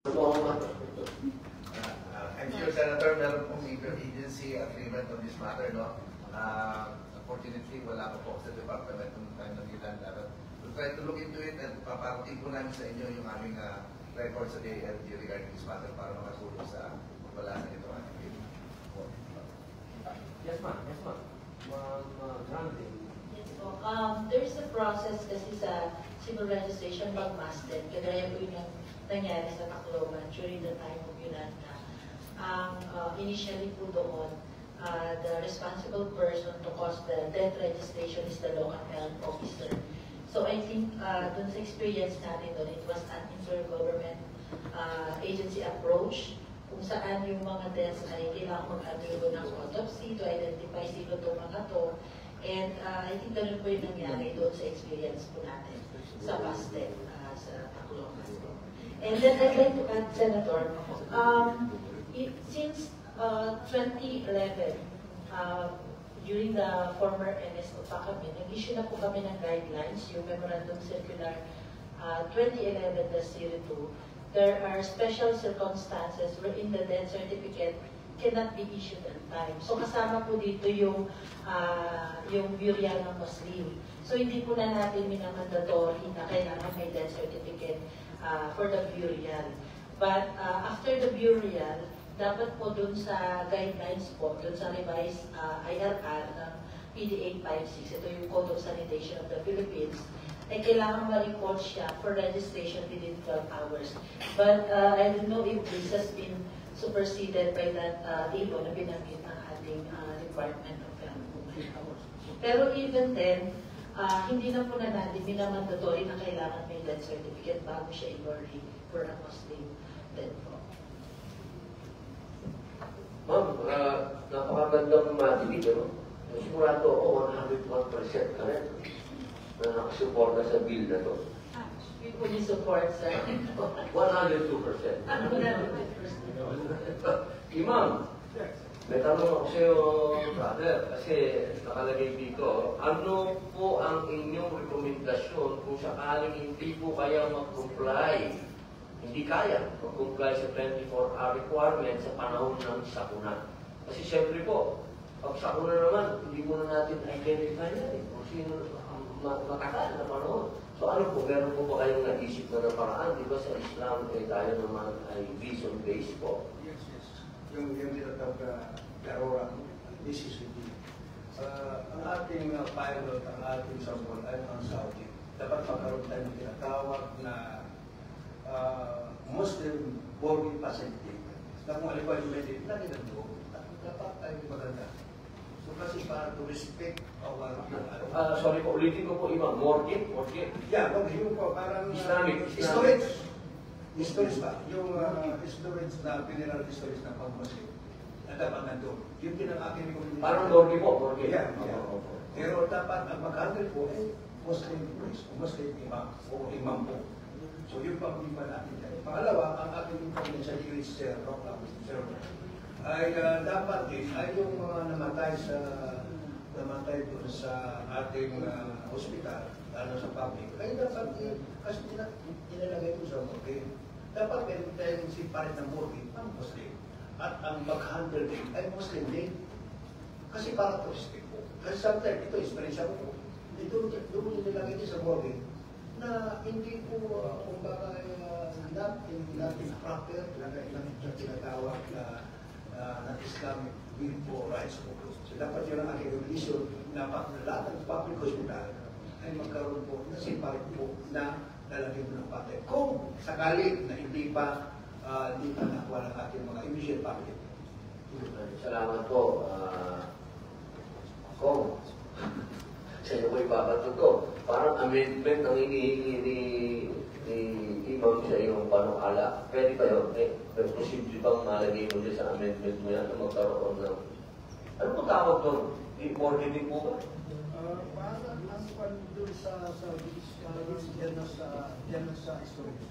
I'm sure, Senator, meron pong interagency agreement on this matter, no? Unfortunately, wala pa po sa department ng time na gilan. We'll try to look into it and paparating po namin sa inyo yung aming record sa DLG regarding this matter para makatulong sa pagbalansan ito. Yes, ma'am. Yes, ma'am. Yes po. There's a process kasi sa civil registration pag-masted. Kagaya po yung nangyari sa Tacloban during the time of Yunnan na initially po doon, the responsible person to cause the death registration is the local health officer. So I think dun sa experience natin doon, it was an intergovernment agency approach kung saan yung mga deaths ay kailangan mag-undergo ng autopsy to identify sino itong mga to. And I think ganun po yung nangyari doon sa experience po natin sa Bastet, sa Tacloban. And then I'd like to add, Senator, since 2011, during the former NSO pa kami, nag-issue na po kami ng guidelines, yung Memorandum Circular 2011-02. There are special circumstances wherein the death certificate cannot be issued on time. So kasama po dito yung burial ng Muslim. So hindi po na natin minamandatory na kailangan may death certificate for the burial. But after the burial, dapat po dun sa guidelines po, dun sa revised IRR ng PD 856, ito yung Code of Sanitation of the Philippines, ay kailangan ma-report siya for registration within 12 hours. But I don't know if this has been superseded by that table na binanggit ng ating Department of Health. Pero even then, hindi na po na natin minamandatory na kailangan may death certificate bago siya i-bury for a Muslim death po. Ma'am, napakagandang matinig, ano? Sigurado ako 101% correct na nakasuporta sa bill na to. We fully support, sir. 102%. 100%. Ma'am, may tanong ako sa iyo, brother, kasi nakalagay dito, ano po ang inyong rekomendasyon kung sakaling hindi po kaya mag-comply, hindi kaya mag-comply sa 24-hour requirement sa panahon ng sakuna? Kasi siyempre po, pag sakuna naman, hindi mo na natin identify yan kung sino matagal na panahon. So ano po, meron po ba kayong naisip na ng paraan? Di ba sa Islam, tayo naman ay vision-based po? Yes. Yung tinatawag na karora, this is with you. Ang ating pilot, ang ating sambol ay ang Saudi. Dapat magkaroon tayo ng tinatawag na Muslim boarding facility. Na kung alipay yung medit, lagi na doon. Dapat tayo maganda. So kasi para to respect our... Sorry po, ulitin ko po, Imam. Mortgage? Yeah, yung po, parang... Islamic. Storage ba? Yung storage na general storage na pang-Muslim. Na dapat nandun. Yung pinang-aking recommendation. Parang mortgage po, mortgage. Yeah. Pero dapat ang mag-handle po ay Muslim priest o Muslim imam o imam po. So yung pag-iba natin dyan. Pangalawa, ang aking information sa UHCR, ay dapat din ay yung mga namatay doon sa ating hospital, lalo sa public, ay dapat kasi tinalagay ko sa morgue. Dapat meron tayong siparit ng morgue ang Muslim. At ang mag-handle din ay Muslim din. Kasi para touristic po. Kasi sometimes ito, experience ko po. Doon nilagay din sa morgue na hindi po kung baka natin proper, natin tinatawag na Islamic will for rights po. So dapat yun ang aking revision na lahat ng public hospital ay magkaroon po na siparit po na lalagyan po ng patay. Kung sakali na hindi pa nakuha ng ating mga immediate public. Salamat po. Kung sa iyo ko ibabato to, parang amendment ang hinihingi ni Imam sa iyong panukala. Pwede ba yun? Pero posible bang malagay mo dyan sa amendment mo yan na magkaroon ng... Ano po tawag doon? Mortgage po ba? Parang ang doon sa dyan na sa storage.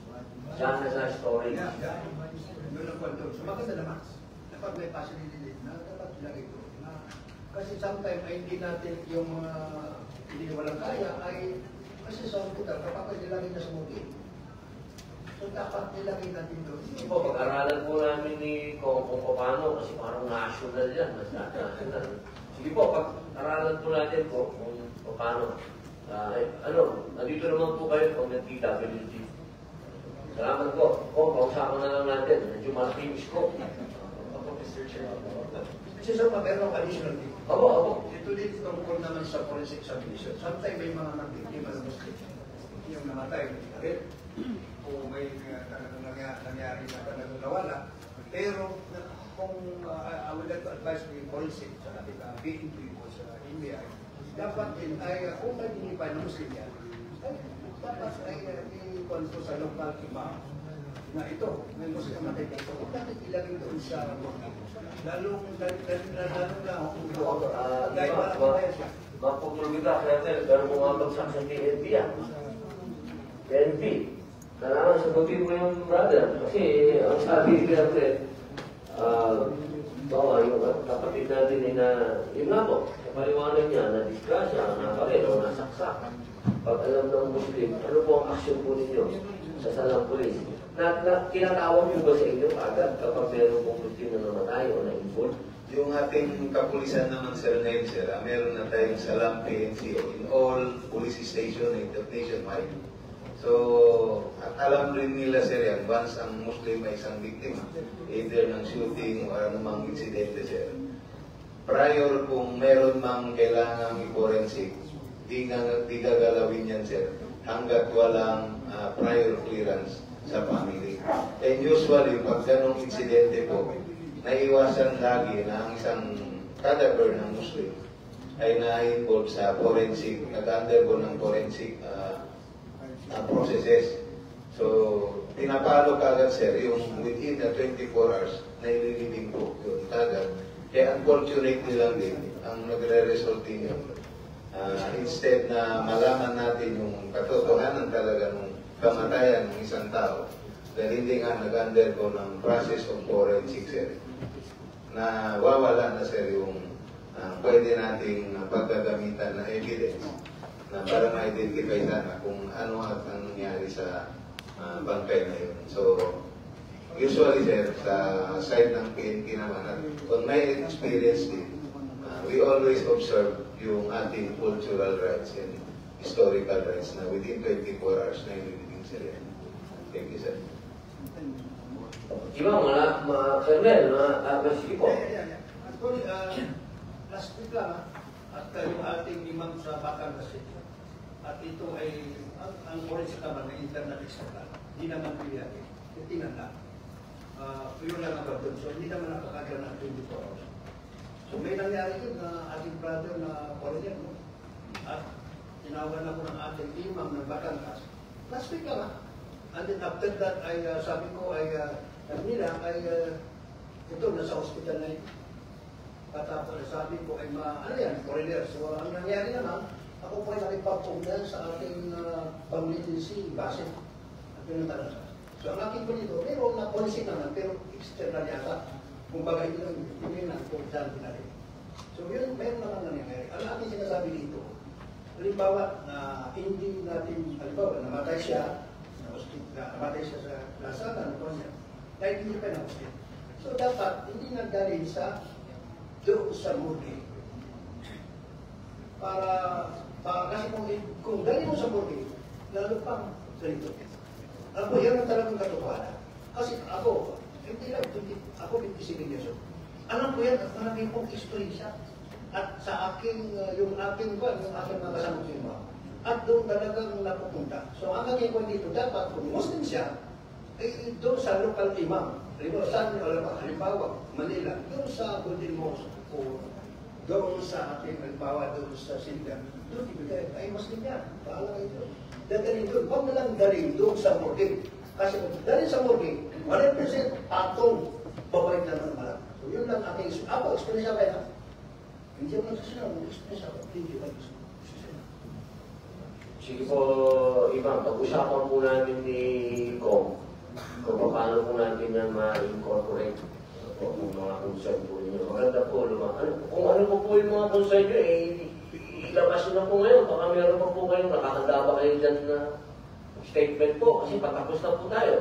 Diyan na sa storage. Doon ang kwento. So maganda naman. Dapat may facility na dapat ilagay doon. Kasi sometimes ay hindi natin yung mga hindi walang kaya ay kasi sa hospital kapag nilagay na sa mobile. So dapat nilagay natin doon. Hindi po, pag-aralan po namin ni kung paano, kasi parang national yan, mas national. Sige po, pag-aralan po natin po kung paano. Nandito naman po kayo kung nag-TWG. Salamat po. Pausapan na lang natin. Medyo malaki ko. Mr. Chair. Kasi sa mga meron additional thing. Ako. Ito din tungkol naman sa forensic examination. Sometimes may mga nabiktima na Muslim. Yung namatay, rin. O may nangyari na talagang nawala. Pero kung I would like to advise the forensic sa PNP o sa India, dapat din ay kung may dinipay na Muslim yan, ay dapat ay i-con ko sa local imam na ito, may Muslim namatay dito. Dapat ilagay doon sa lalong na dahil malaki siya. Mapupulog kita, kaya pero bumabagsak sa PNP yan. PNP. Kailangan sagutin mo yung brother. Kasi ang sabi natin, yung kapatid natin ay yun nga po, sa paliwanag niya, na-disgrasya, nakaril o nasaksak. Pag alam ng Muslim, ano po ang aksyon po ninyo sa salang pulis? Kinatawag niyo ba sa inyo agad kapag meron pong Muslim na namatay o na-involve? Yung ating kapulisan naman, Sir Nail, sir, meron na tayong Salam PNC in all police station nationwide. So, alam rin nila, sir, yan, once ang Muslim ay isang biktima, either ng shooting o anumang insidente, sir, prior kung meron mang kailangang i-forensic, di gagalawin yan, sir, hanggat walang prior clearance sa family. And usually, pag ganong insidente po, naiwasan lagi na ang isang cadaver ng Muslim ay na-involve sa forensic, nag-undergo ng forensic processes. So, pinapalo kagad, sir, yung within the 24 hours na ililibing po yun kagad. Kaya unfortunately lang din, ang nagre-resulting yun. Instead na malaman natin yung katotohanan talaga ng kamatayan ng isang tao, dahil hindi nga nag-undergo ng process of forensic, sir, na wawala na, sir, yung pwede nating pagkagamitan na evidence na para ma-identify sana kung ano ang nangyari sa bangkay na yun. So, usually, sir, sa side ng PNP naman, at kung may experience din, we always observe yung ating cultural rights and historical rights na within 24 hours na ililibing, sir. Thank you, sir. Iba, Colonel, sige po. Actually, last week lang, at yung ating imam sa Batangas, at ito ay, ang forensic naman na internal external, hindi naman pilihan, tingnan lang. Yun lang ang doon. So, hindi naman nakakagana ng 24 hours. So, may nangyari yun na ating brother na foreigner, no? At tinawagan ako ng ating imam ng Batangas. Last week lang, and then after that, ay sabi ko ay nila ay ito, nasa hospital na yun. Patapos sabi ko ay ano yan, foreigner. So ang nangyari naman, ako po ay nakipagpugnan sa ating pang-agency base. At pinuntaran sa. So ang aking po dito, mayroon na policy naman, pero external yata. Kung baga ito lang, hindi na po dyan natin. So yun, mayroon naman nangyari. Ang aking sinasabi dito, halimbawa na hindi natin, halimbawa namatay siya, namatay siya sa lasanan, kahit hindi pa na-hospital. So dapat, hindi nagdalhin sa doon sa morgue. Kasi kung dali mo sa morgue, lalo pang ganito. Ako, yan ang talagang katotohanan. Kasi ako, hindi lang, ako 57 years old. Alam ko yan, at marami kong history siya. At sa aking, yung aking mga kasama ko at doon talagang napupunta. So ang aking kwan dito, dapat kung Muslim siya, ay doon sa local imam. Halimbawa, Manila, doon sa Golden Mosque, o doon sa ating halimbawa, doon sa Sindan, doon ibigay, ay Muslim yan, paalam kayo doon. Dadalhin doon, huwag na lang dalhin doon sa morgue. Kasi kung dalhin sa morgue, 100% patong babalik na ng malak. So yun lang aking issue. Ako, experience ako yan. Hindi ako nagsasabi, experience ako. Hindi ako nagsasabi. Sige po, Ibang, pag-usapan po natin ni Kong kung paano po natin yan ma-incorporate kung mga concern po ninyo. Maganda po, kung ano po yung mga concern nyo, ilabas nyo na po ngayon. Baka meron pa po kayong nakakanda ba kayo dyan na statement po kasi patapos na po tayo.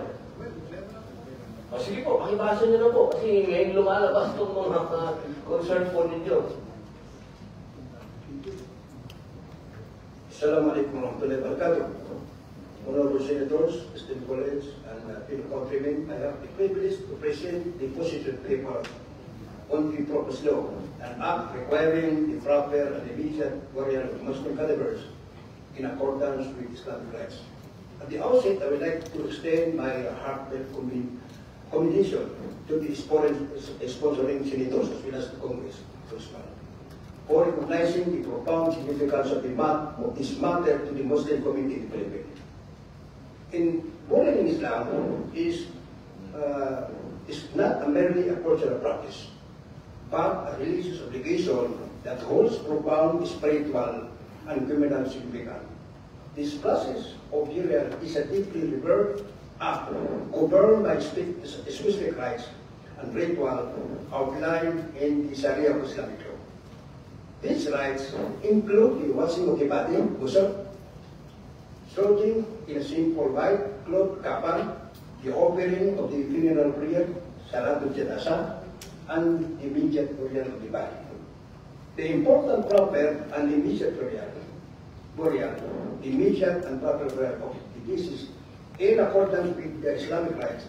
O sige po, pakibasa nyo na po kasi ngayon lumalabas itong mga concern po ninyo. Assalamualaikum warahmatullahi wabarakatuh. Honorable Senators, esteemed colleagues, and fellow countrymen, I have the privilege to present the position paper on the proposed law, an act requiring the proper and immediate burial of Muslim cadavers in accordance with Islamic rights. At the outset, I would like to extend my heartfelt commendation to the sponsoring senators as well as the Congress for recognizing the profound significance of this matter to the Muslim community in the Philippines. Burial in Islam is not merely a cultural practice, but a religious obligation that holds profound spiritual and criminal significance. This process of burial is a deeply revered act governed by specific rights and ritual outlined in the Sharia of Islamic law. These rights include the washing of the body, ghusl, clothing in a simple white cloth kafan, the offering of the funeral prayer, Salatul Janazah, and the immediate burial of the body. The important proper and immediate burial, the immediate and proper burial of the deceased in accordance with the Islamic rights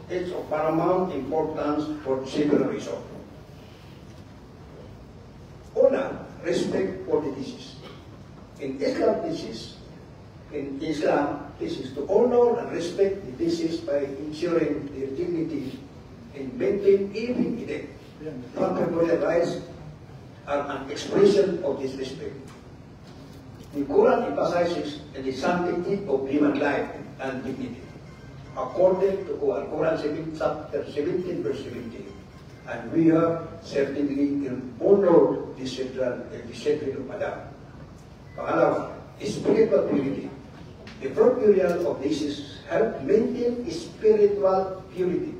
is of paramount importance for several reasons. Honor, respect for the deceased. In Islam, this is to honor and respect the deceased by ensuring their dignity and maintain even in death. Proper burial rights are an expression of this respect. The Quran emphasizes the sanctity of human life and dignity, according to Quran chapter 17, verse 17. And we have certainly honored the sacred of Adam. Pangalawa, spiritual purity. The burial of deceased help maintain spiritual purity,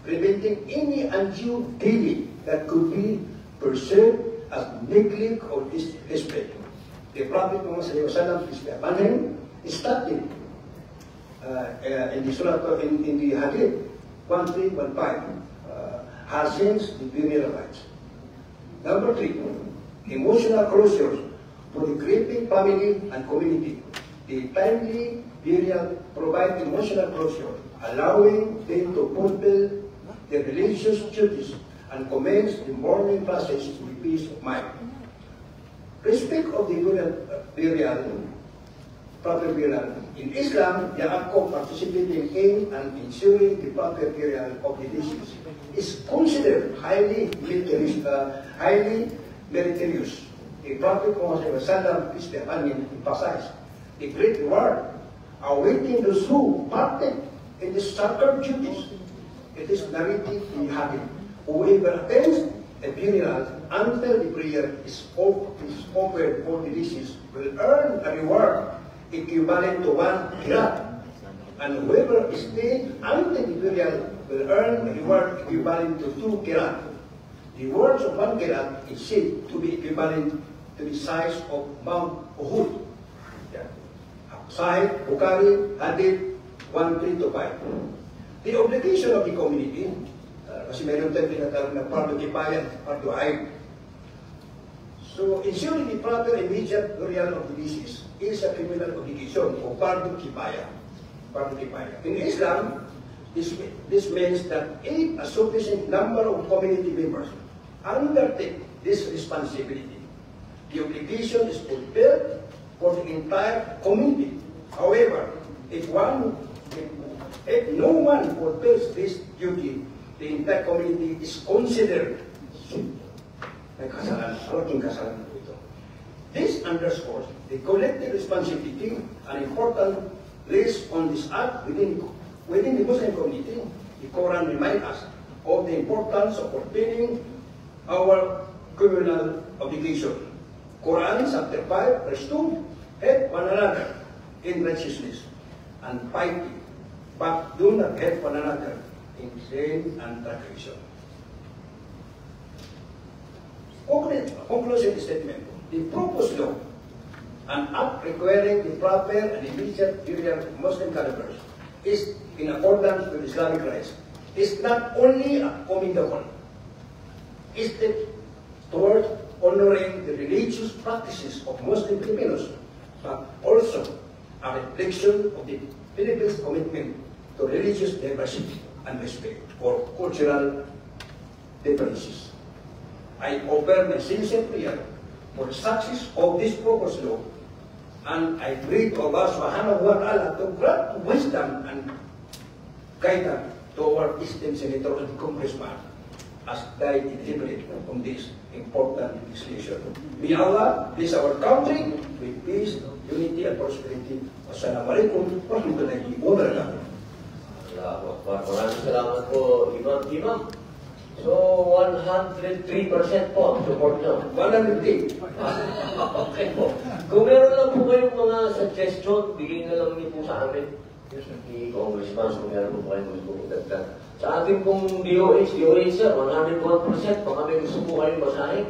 preventing any undue dealing that could be perceived as neglect or disrespect. The Prophet Muhammad sallallahu alaihi wasallam stated in the Surah in the Hadith 1315. Hastens the burial rights. Number 3, emotional closure for the grieving family and community. The timely burial provides emotional closure, allowing them to fulfill their religious duties and commence the mourning process with peace of mind. Respect of the proper burial. In Islam, the act of participating in and ensuring the proper burial of the deceased is considered highly meritorious. The Prophet Muhammad emphasized the great reward awaiting those who partake in the sacred duties. It is narrated in Hadith. Whoever attends a burial until the prayer is offered for the deceased will earn a reward equivalent to 1 qirat. And whoever stayed until the burial will earn a reward equivalent to 2 qirat. The words of 1 qirat is said to be equivalent to the size of Mount Uhud. Sahih, Bukhari, Hadith 1:3-5. The obligation of the community, kasi mayroon tayong tinatawag na fardu kifayah, fardu ain. So, ensuring the proper immediate burial of the deceased is a criminal obligation of fardu kifayah. In Islam, this means that if a sufficient number of community members undertake this responsibility, the obligation is fulfilled for the entire community. However, if no one fulfills this duty, the entire community is considered may kasalanan po ito. This underscores the collective responsibility and important place on this act within the Muslim community. The Quran reminds us of the importance of fulfilling our communal obligation. Quran chapter 5 verse 2, help one another in righteousness and piety, but do not help one another in sin and transgression. Conclusion statement. The proposed law An act requiring the proper and immediate burial of Muslim cadavers is in accordance with Islamic rights. Is not only a commendable step toward honoring the religious practices of Muslim Filipinos, but also a reflection of the Philippines' commitment to religious diversity and respect for cultural differences. I offer my sincere prayer for the success of this proposed law, and I pray to Allah subhanahu wa ta'ala to grant wisdom and guidance to our esteemed senator and congressman as they deliberate on this important legislation. May Allah bless our country with peace, unity, and prosperity. Wassalamualaikum warahmatullahi wabarakatuh. Maraming salamat po, Imam. So, 103% po support nyo. 103. Okay po. Kung meron lang po kayong mga suggestion, bigay na lang niyo po sa amin. Ni Congressman, kung meron po kayong gusto dagdag. Sa ating pong DOH, sir, 101%. Baka may gusto po kayong basahin.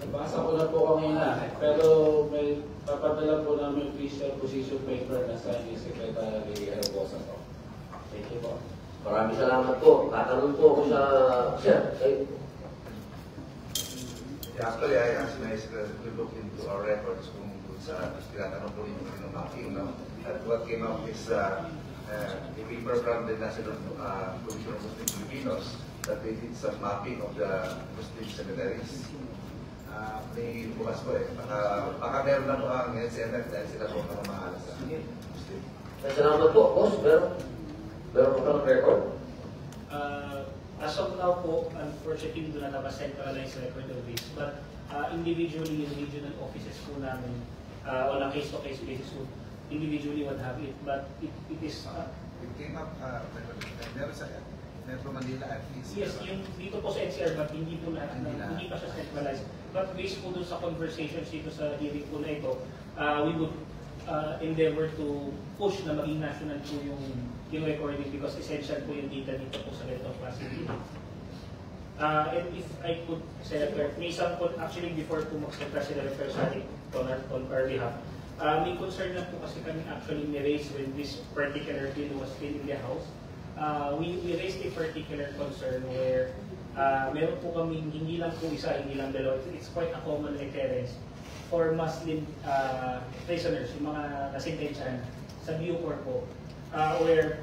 Nabasa ko na po kanina, pero may papadala po namin official position paper na sa ni Secretary Herbosa po. Thank you po. Maraming salamat po. Tatanong po ako sa sir. Actually, I asked my secretary to look into our records kung sa tinatanong po rin ng mapping. No? At what came out is a paper from the National Commission of Muslim Filipinos that they did some mapping of the Muslim cemeteries. May bukas po eh. Baka meron na po ang NCNF dahil sila po ang mahala sa Muslim. Salamat po, boss. Meron po ng record? As of now po, unfortunately, do not have a centralized record of this. But individually, yung regional offices po namin, on a case-to-case basis, so individually would have it. But it is... it came up, meron sa Metro Manila at least. Yes, yung dito po sa NCR, but hindi po lahat, hindi pa siya centralized. But based po dun sa conversations dito sa hearing po na ito, we would endeavor to push na maging national po yung recording because essential po yung data dito po sa ganitong facility. And if I could, Senator, may isang po, actually before po mag-Senator Senator Sari on our behalf, may concern lang po kasi kami actually raise when this particular bill was still in the House. We raised a particular concern where meron po kami, hindi lang po isa, hindi lang dalawa, it's quite a common occurrence for Muslim prisoners, yung mga nasintensyahan sa Bucor po, where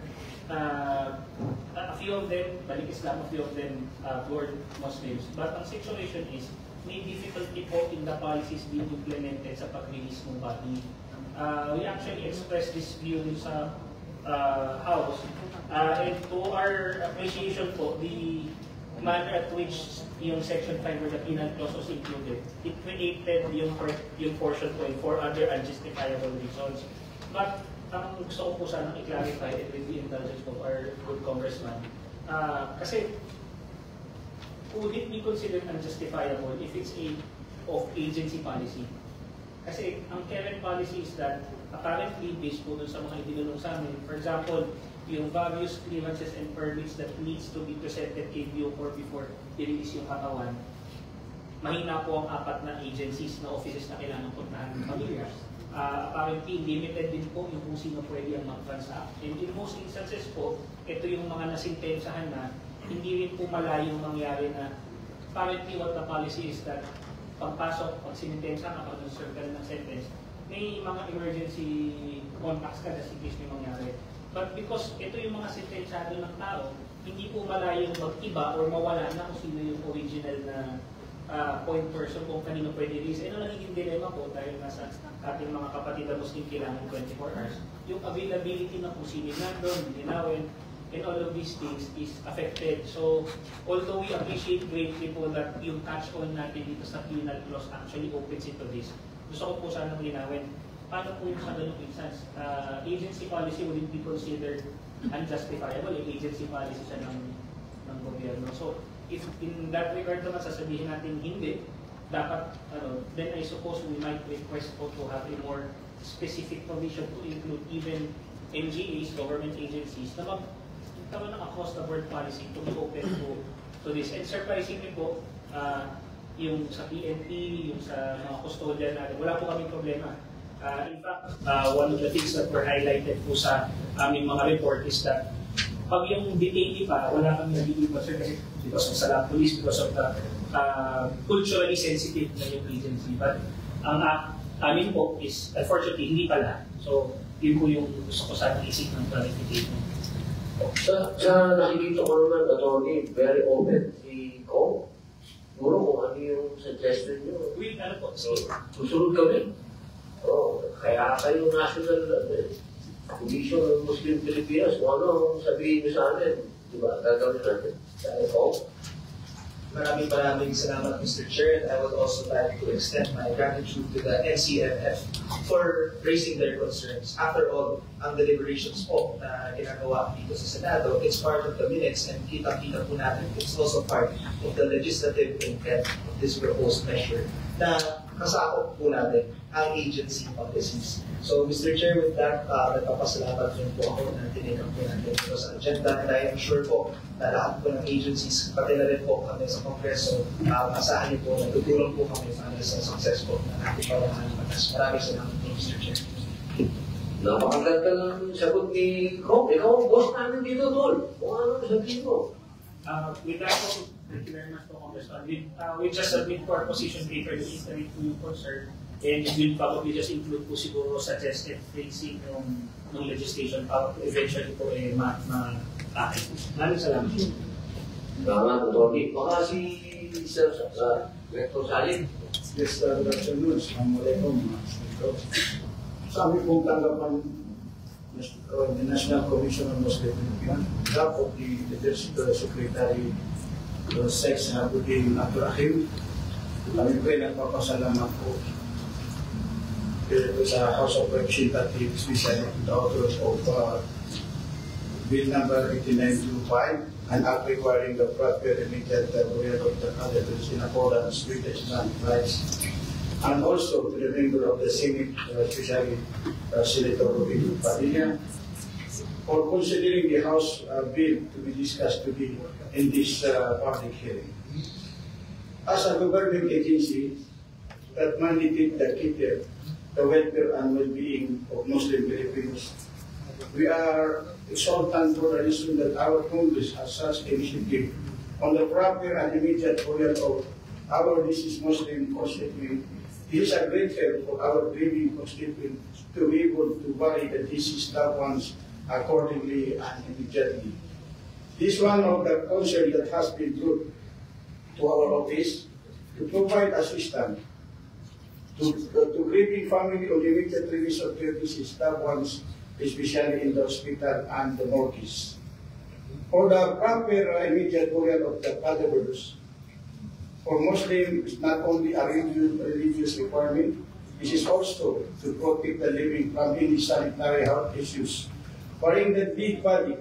a few of them, balik Islam, a few of them were Muslims. But ang situation is, may difficulty po in the policies being implemented sa pag-release ng body. We actually expressed this view sa House. And to our appreciation po, the manner at which yung Section 5 where the penal clause was included, it created yung portion po for other unjustifiable reasons. But ang gusto ko po sanang i-clarify it with the indulgence of our good congressman, kasi would it be considered unjustifiable if it's a of-agency policy? Kasi ang current policy is that apparently based po dun sa mga itinulong sa amin, for example, yung various clearances and permits that needs to be presented kay Bucor before i-release yung katawan, mahina po ang 4 na agencies na offices na kailangan puntahan ng pamilya. Apparently, limited din po yung kung sino pwede ang mag-transact. And in most instances po, ito yung mga nasintensahan na hindi rin po malayong mangyari na apparently what the policy is that pagpasok, pag sinintensya ka, pag circle ng sentence, may mga emergency contacts ka just in case may mangyari. But because ito yung mga sentensyado ng tao, hindi po malayong mag-iba or mawala na kung sino yung original na point person kung kanino pwede release. Ano nagiging dilemma po dahil nasa ating mga kapatid na Muslim kailangan 24 hours. Yung availability na kung sino nandun, linawin, and all of these things is affected. So, although we appreciate greatly po that yung touch-on natin dito sa penal clause actually opens into this, gusto ko po sanang linawin. Paano po yung sa ganung instance? Agency policy would be considered unjustifiable. Yung agency policy siya ng gobyerno. So, if in that regard naman sasabihin natin hindi, dapat, then I suppose we might request po to have a more specific provision to include even NGAs, government agencies, na magkaroon ng across-the-board policy to be open to this. And surprisingly po, yung sa PNP, yung sa mga custodian natin, wala po kaming problema. In fact, one of the things that were highlighted po sa aming mga report is that pag yung detainee pa, wala kami nagiging concern kasi because of sa police, because of the culturally sensitive na yung agency. But ang amin po is, unfortunately, hindi pala. So, yun po yung gusto ko sana isip ng clarification. Sa nakikita ko naman, attorney, very open si Kong. Siguro kung ano yung suggestion nyo. Ano po, Susunod kami. Kaya kayo national Commission ng Muslim Pilipinas, kung ano ang sabihin nyo sa amin, di ba? Gagawin natin. Kaya Kong. Maraming salamat, Mr. Chair, and I would also like to extend my gratitude to the NCMF for raising their concerns. After all, ang deliberations po na ginagawa dito sa Senado, it's part of the minutes and kita-kita po natin, it's also part of the legislative intent of this proposed measure na kasakop po natin ang agency policies. So, Mr. Chair, with that, nagpapasalamat din po ako na tinignan po natin ito sa agenda, and I am sure po na lahat po ng agencies, pati na rin po kami sa Kongreso, asahan niyo po na tutulong po kami para sa success po na ating pawalahan ng batas. Maraming salamat po, Mr. Chair. Napakaganda ng sagot ni Kong. Ikaw ang boss namin dito, Tol. Kung ano sabihin mo. With that po, thank you very much po, Congressman. We just submit for our position paper to iterate po yung concern, and it will probably just include po siguro suggested phrasing ng legislation para eventually po ma-akin. Maraming salamat. Salamat, attorney. Baka si Sir Rector Salim. Yes, good afternoon. Assalamualaikum. Sa aming pong tanggapan, the National Commission on Muslim Philippines, draft of the Leadership Secretary Sex Abudin Abdurrahim, kami po ay nagpapasalamat po sa House of Representatives, especially the authors of Bill number 8925, an act requiring the proper immediate burial of the creditors in accordance with the Islamic rights, and also to the member of the Senate, especially Senator Robin Padilla, for considering the House bill to be discussed today in this public hearing. As a governing agency that mandated to cater the welfare and well-being of Muslim Filipinos, we are exultant for the reason that our Congress has such initiative on the proper and immediate burial of our deceased Muslim constituent. It is a great help for our grieving constituent to be able to bury the deceased loved ones accordingly and immediately. This is one of the concerns that has been brought to our office to provide assistance to grieving family on the immediate release of their deceased loved ones, especially in the hospital and the morgues. For the proper immediate burial of the cadavers, for Muslims, not only a religious requirement, this is also to protect the living from any sanitary health issues. For in the dead body,